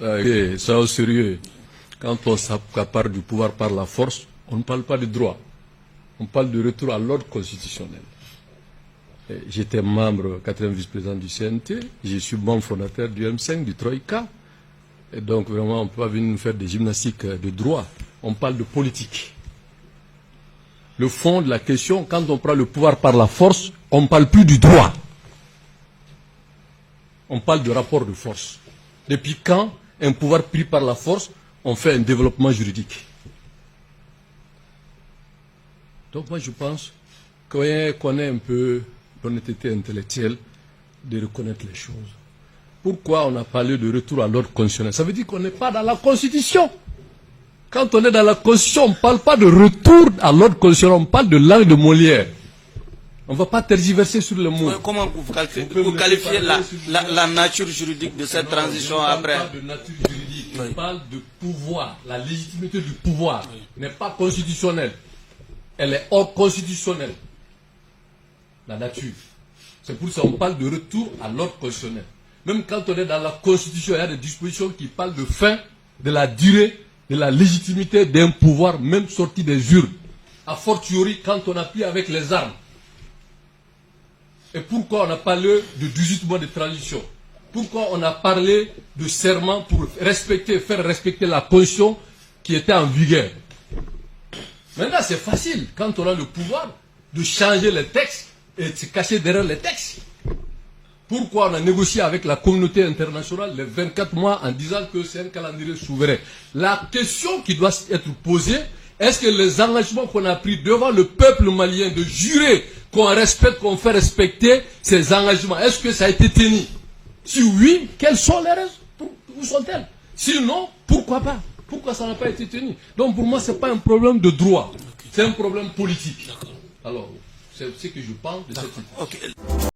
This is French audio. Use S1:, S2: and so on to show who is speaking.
S1: Ok, ça au sérieux. Quand on s'accapare du pouvoir par la force, on ne parle pas de droit. On parle de retour à l'ordre constitutionnel. J'étais membre, 4e vice-président du CNT, je suis membre fondateur du M5, du Troïka. Et donc vraiment, on ne peut pas venir nous faire des gymnastiques de droit. On parle de politique. Le fond de la question, quand on prend le pouvoir par la force, on ne parle plus du droit. On parle de rapport de force. Depuis quand un pouvoir pris par la force, on fait un développement juridique? Donc moi je pense qu'on ait un peu l'honnêteté intellectuelle de reconnaître les choses. Pourquoi on a parlé de retour à l'ordre constitutionnel? Ça veut dire qu'on n'est pas dans la Constitution. Quand on est dans la Constitution, on ne parle pas de retour à l'ordre constitutionnel, on parle de langue de Molière. On ne va pas tergiverser sur le mot.
S2: Comment vous qualifiez la nature juridique de cette transition après?
S1: On parle de nature juridique, on parle de pouvoir. La légitimité du pouvoir n'est pas constitutionnelle. Elle est hors constitutionnelle. La nature. C'est pour ça qu'on parle de retour à l'ordre constitutionnel. Même quand on est dans la Constitution, il y a des dispositions qui parlent de fin, de la durée, de la légitimité d'un pouvoir, même sorti des urnes. A fortiori, quand on appuie avec les armes. Et pourquoi on a parlé de 18 mois de transition? Pourquoi on a parlé de serment pour faire respecter la Constitution qui était en vigueur? Maintenant, c'est facile, quand on a le pouvoir, de changer les textes et de se cacher derrière les textes. Pourquoi on a négocié avec la communauté internationale les 24 mois en disant que c'est un calendrier souverain? La question qui doit être posée, est-ce que les engagements qu'on a pris devant le peuple malien de jurer qu'on respecte, qu'on fait respecter ces engagements, est-ce que ça a été tenu? Si oui, quelles sont les raisons? Où sont-elles? Sinon, pourquoi pas? Pourquoi ça n'a pas été tenu? Donc pour moi, ce n'est pas un problème de droit, c'est un problème politique. Alors, c'est ce que je pense de cette situation.